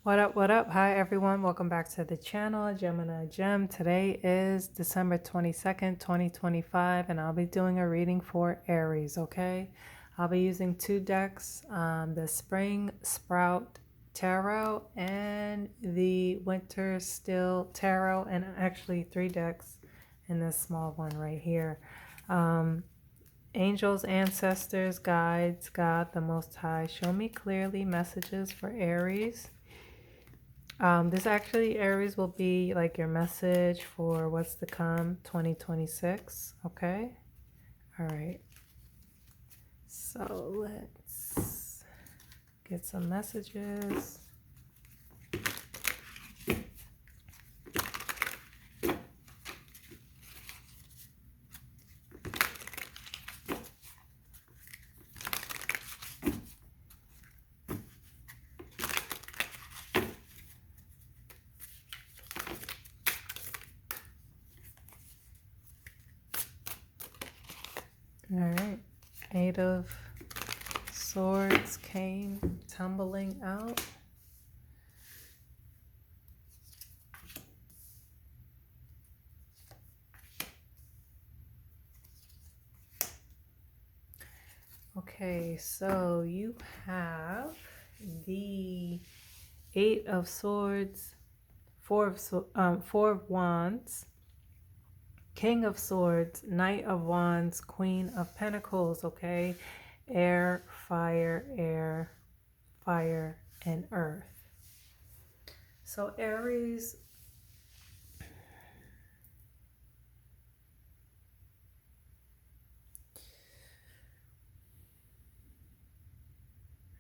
What up? Hi, everyone. Welcome back to the channel, Gemini Gem. Today is December 22nd, 2025, and I'll be doing a reading for Aries, okay? I'll be using two decks, the Spring Sprout Tarot and the Winter Still Tarot, and actually three decks in this small one right here. Angels, ancestors, guides, God, the Most High, show me clearly messages for Aries. This actually, Aries, will be like your message for what's to come 2026. Okay. All right. So let's get some messages. All right. Eight of Swords came tumbling out. Okay, so you have the Eight of Swords, Four of Wands, King of Swords, Knight of Wands, Queen of Pentacles, okay? Air, fire, and earth. So Aries,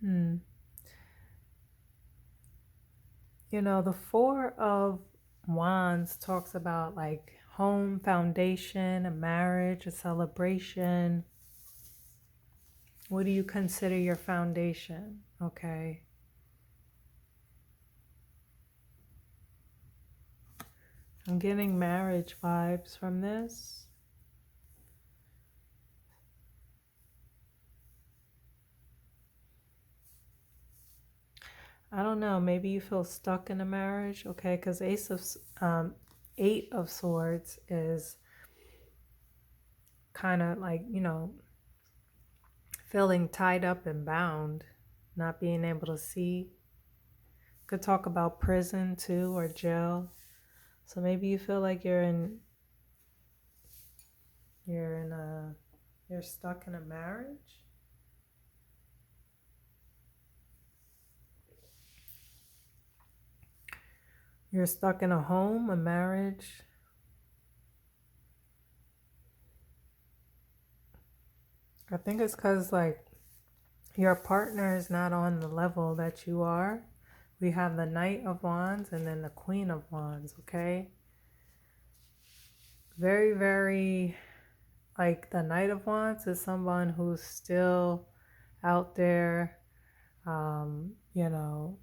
you know, the Four of Wands talks about like home, foundation, a marriage, a celebration. What do you consider your foundation? Okay. I'm getting marriage vibes from this. I don't know. Maybe you feel stuck in a marriage, okay? Because Eight of Swords is kind of like, you know, feeling tied up and bound, not being able to see. Could talk about prison too, or jail. So maybe you feel like you're stuck in a marriage. You're stuck in a home, a marriage. I think it's because like your partner is not on the level that you are. We have the Knight of Wands and then the Queen of Wands, okay? Very, very, like the Knight of Wands is someone who's still out there, you know,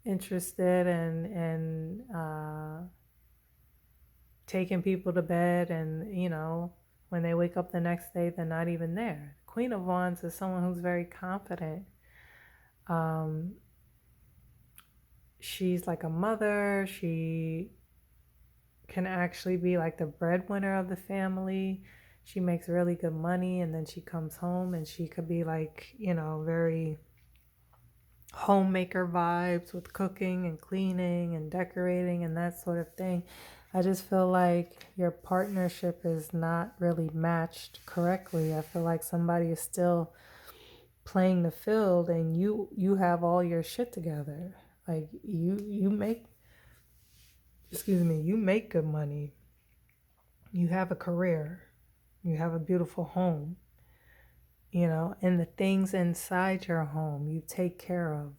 interested in taking people to bed, and you know, when they wake up the next day they're not even there. Queen of Wands is someone who's very confident. She's like a mother. She can actually be like the breadwinner of the family. She makes really good money, and then she comes home and she could be like, you know, very homemaker vibes with cooking and cleaning and decorating and that sort of thing. I just feel like your partnership is not really matched correctly. I feel like somebody is still playing the field, and you have all your shit together. Like you make, excuse me, you make good money. You have a career. You have a beautiful home. You know, and the things inside your home you take care of.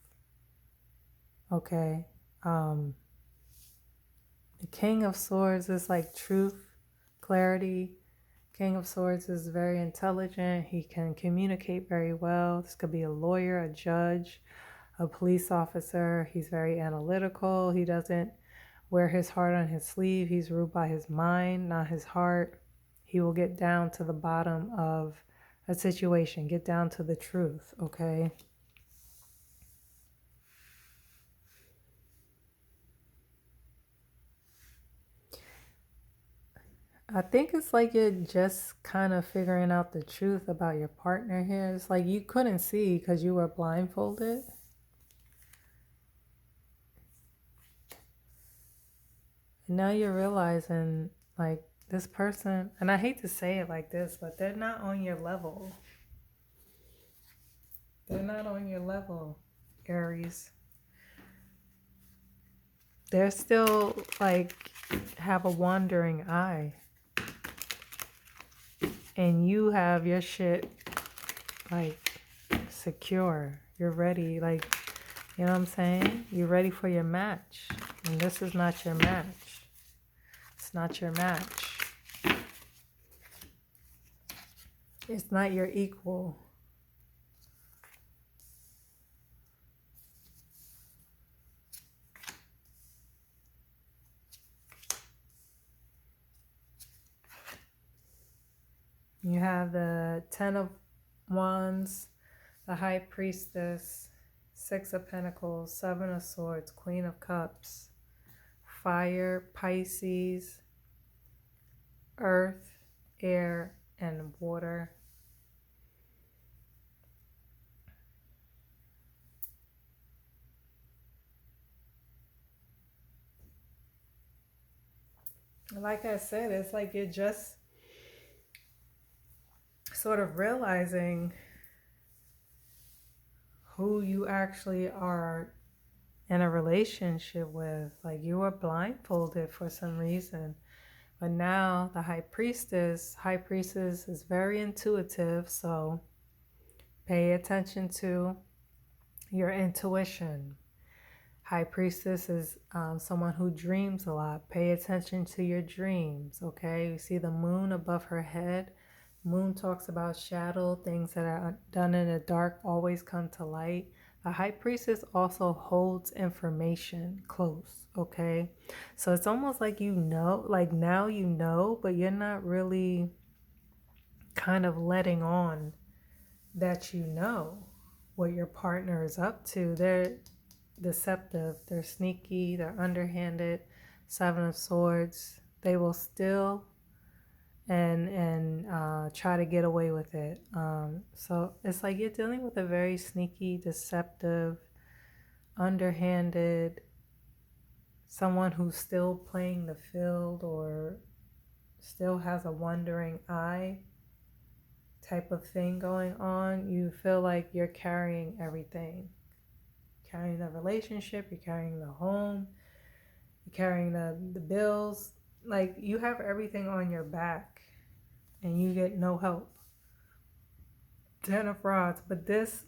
Okay? The King of Swords is like truth, clarity. King of Swords is very intelligent. He can communicate very well. This could be a lawyer, a judge, a police officer. He's very analytical. He doesn't wear his heart on his sleeve. He's ruled by his mind, not his heart. He will get down to the bottom of a situation, get down to the truth, okay? I think it's like you're just kind of figuring out the truth about your partner here. It's like you couldn't see because you were blindfolded. And now you're realizing, like, this person, and I hate to say it like this, but they're not on your level. They're not on your level, Aries. They're still, like, have a wandering eye. And you have your shit, like, secure. You're ready, like, you know what I'm saying? You're ready for your match. And this is not your match. It's not your match. It's not your equal. You have the Ten of Wands, the High Priestess, Six of Pentacles, Seven of Swords, Queen of Cups, Fire, Pisces, Earth, Air, and Water. Like I said, it's like you're just sort of realizing who you actually are in a relationship with. Like you were blindfolded for some reason. But now the High Priestess is very intuitive. So pay attention to your intuition. High Priestess is someone who dreams a lot. Pay attention to your dreams, okay? You see the moon above her head. Moon talks about shadow. Things that are done in the dark always come to light. The High Priestess also holds information close, okay? So it's almost like you know, like now you know, but you're not really kind of letting on that you know what your partner is up to. They're deceptive, they're sneaky, they're underhanded. Seven of Swords, they will steal and try to get away with it. So it's like you're dealing with a very sneaky, deceptive, underhanded, someone who's still playing the field or still has a wandering eye type of thing going on. You feel like you're carrying everything. Carrying the relationship, you're carrying the home, you're carrying the bills. Like you have everything on your back and you get no help. Ten of Rods, but this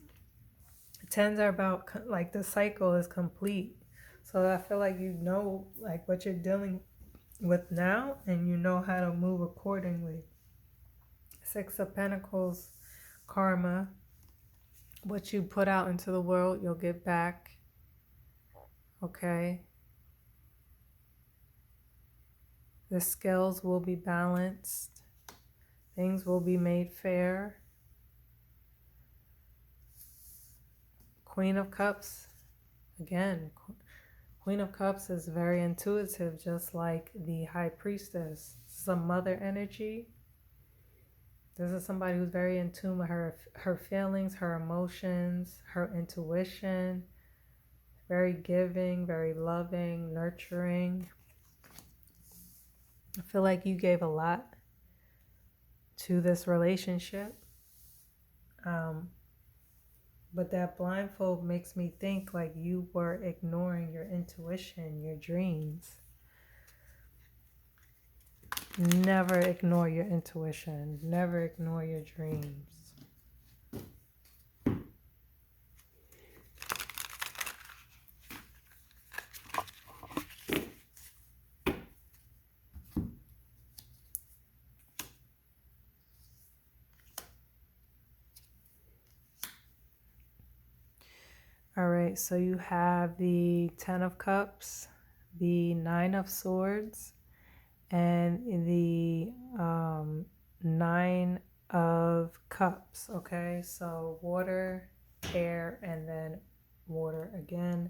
tens are about like the cycle is complete. So I feel like you know like what you're dealing with now and you know how to move accordingly. Six of Pentacles, karma. What you put out into the world, you'll get back. Okay. The scales will be balanced. Things will be made fair. Queen of Cups, again, Queen of Cups is very intuitive, just like the High Priestess. This is a mother energy. This is somebody who's very in tune with her feelings, her emotions, her intuition. Very giving, very loving, nurturing. I feel like you gave a lot to this relationship. But that blindfold makes me think like you were ignoring your intuition, your dreams. Never ignore your intuition. Never ignore your dreams. All right, so you have the Ten of Cups, the Nine of Swords, and the Nine of Cups. Okay, so water, air, and then water again.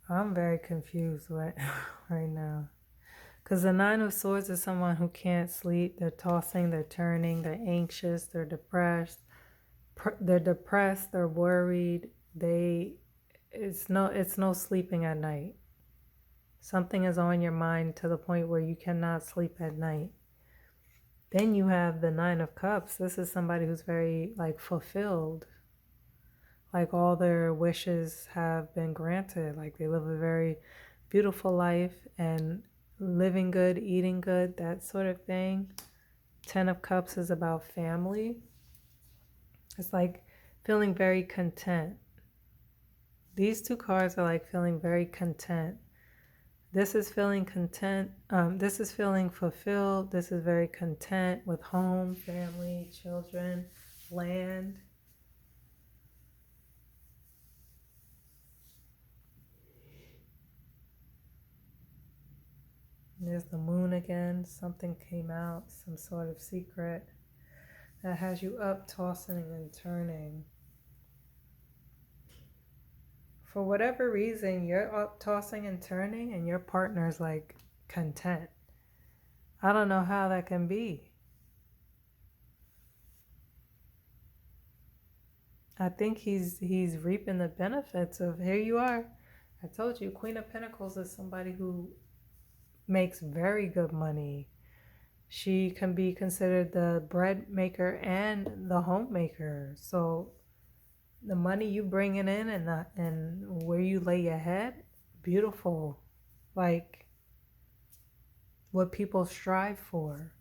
I'm very confused right, right now. Because the Nine of Swords is someone who can't sleep. They're tossing, they're turning, they're anxious, they're depressed. They're depressed, they're worried. It's no sleeping at night. Something is on your mind to the point where you cannot sleep at night. Then you have the Nine of Cups. This is somebody who's very like fulfilled. Like all their wishes have been granted. Like they live a very beautiful life and living good, eating good, that sort of thing. Ten of Cups is about family. It's like feeling very content. These two cards are like feeling very content. This is feeling content. This is feeling fulfilled. This is very content with home, family, children, land. There's the moon again. Something came out, some sort of secret that has you up, tossing and turning. For whatever reason, you're up, tossing and turning, and your partner's like content. I don't know how that can be. I think he's reaping the benefits of, here you are. I told you, Queen of Pentacles is somebody who makes very good money. She can be considered the bread maker and the homemaker. So the money you bringing in and where you lay your head, beautiful. Like what people strive for.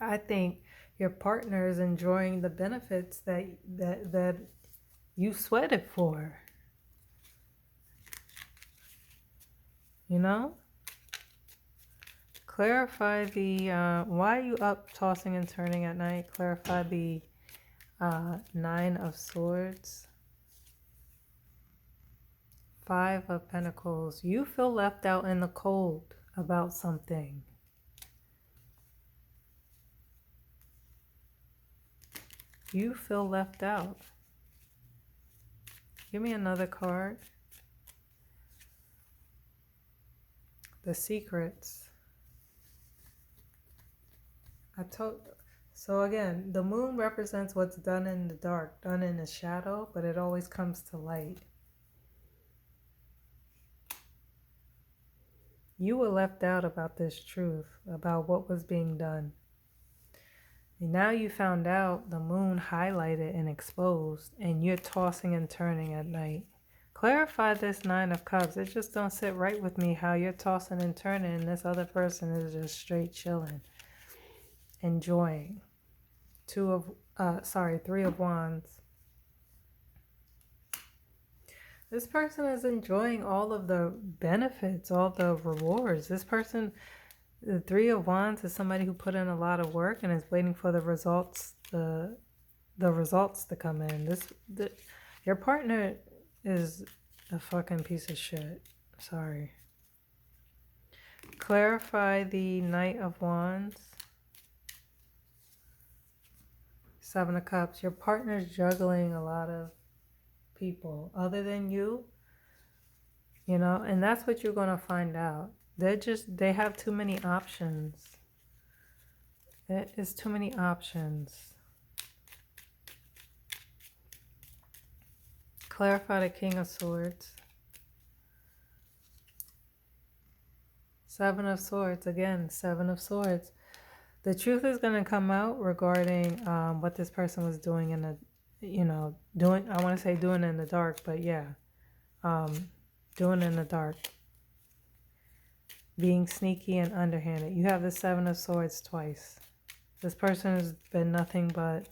I think your partner is enjoying the benefits that you sweated for. You know? Clarify the, why are you up tossing and turning at night? Clarify the Nine of Swords. Five of Pentacles. You feel left out in the cold about something. You feel left out. Give me another card. The Secrets. So again, the moon represents what's done in the dark, done in the shadow, but it always comes to light. You were left out about this truth, about what was being done. And now you found out, the moon highlighted and exposed, and you're tossing and turning at night. Clarify this Nine of Cups. It just don't sit right with me how you're tossing and turning and this other person is just straight chilling, enjoying. Three of Wands. This person is enjoying all of the benefits, all the rewards. This person, the Three of Wands, is somebody who put in a lot of work and is waiting for the results, the results to come in. Your partner is a fucking piece of shit. Sorry. Clarify the Knight of Wands. Seven of Cups. Your partner's juggling a lot of people other than you, you know, and that's what you're going to find out. They have too many options. It is too many options. Clarify the King of Swords. Seven of Swords. Again, Seven of Swords. The truth is going to come out regarding what this person was doing in the, I want to say doing in the dark, but yeah. Doing in the dark. Being sneaky and underhanded. You have the Seven of Swords twice. This person has been nothing but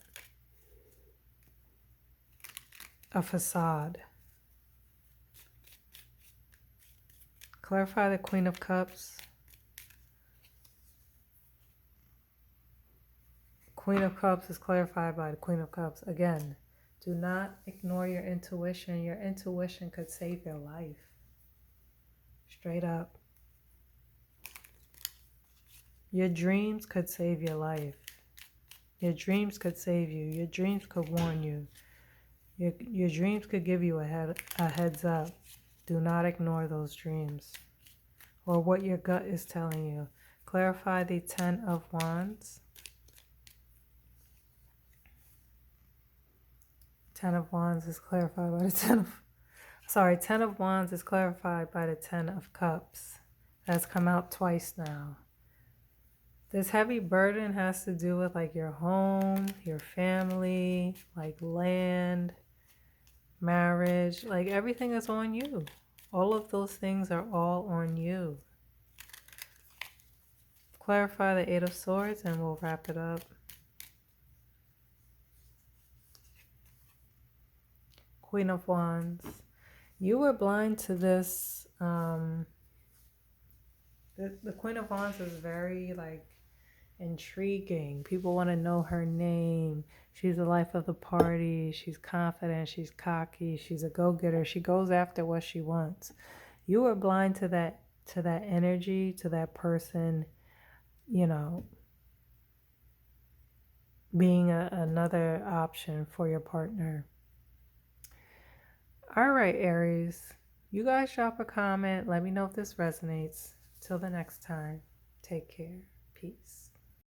a facade. Clarify the Queen of Cups. Queen of Cups is clarified by the Queen of Cups. Again, do not ignore your intuition. Your intuition could save your life. Straight up. Your dreams could save your life. Your dreams could save you. Your dreams could warn you. Your dreams could give you a heads up. Do not ignore those dreams or what your gut is telling you. Clarify the 10 of Wands. 10 of Wands is clarified by the 10 of Wands is clarified by the 10 of Cups. That's come out twice now. This heavy burden has to do with like your home, your family, like land, marriage, like everything is on you. All of those things are all on you. Clarify the 8 of Swords and we'll wrap it up. Queen of Wands. You were blind to this. The Queen of Wands is very like intriguing. People want to know her name. She's the life of the party. She's confident. She's cocky. She's a go-getter. She goes after what she wants. You were blind to that energy, to that person, you know, being another option for your partner. All right, Aries. You guys drop a comment. Let me know if this resonates. Till the next time, take care. Peace.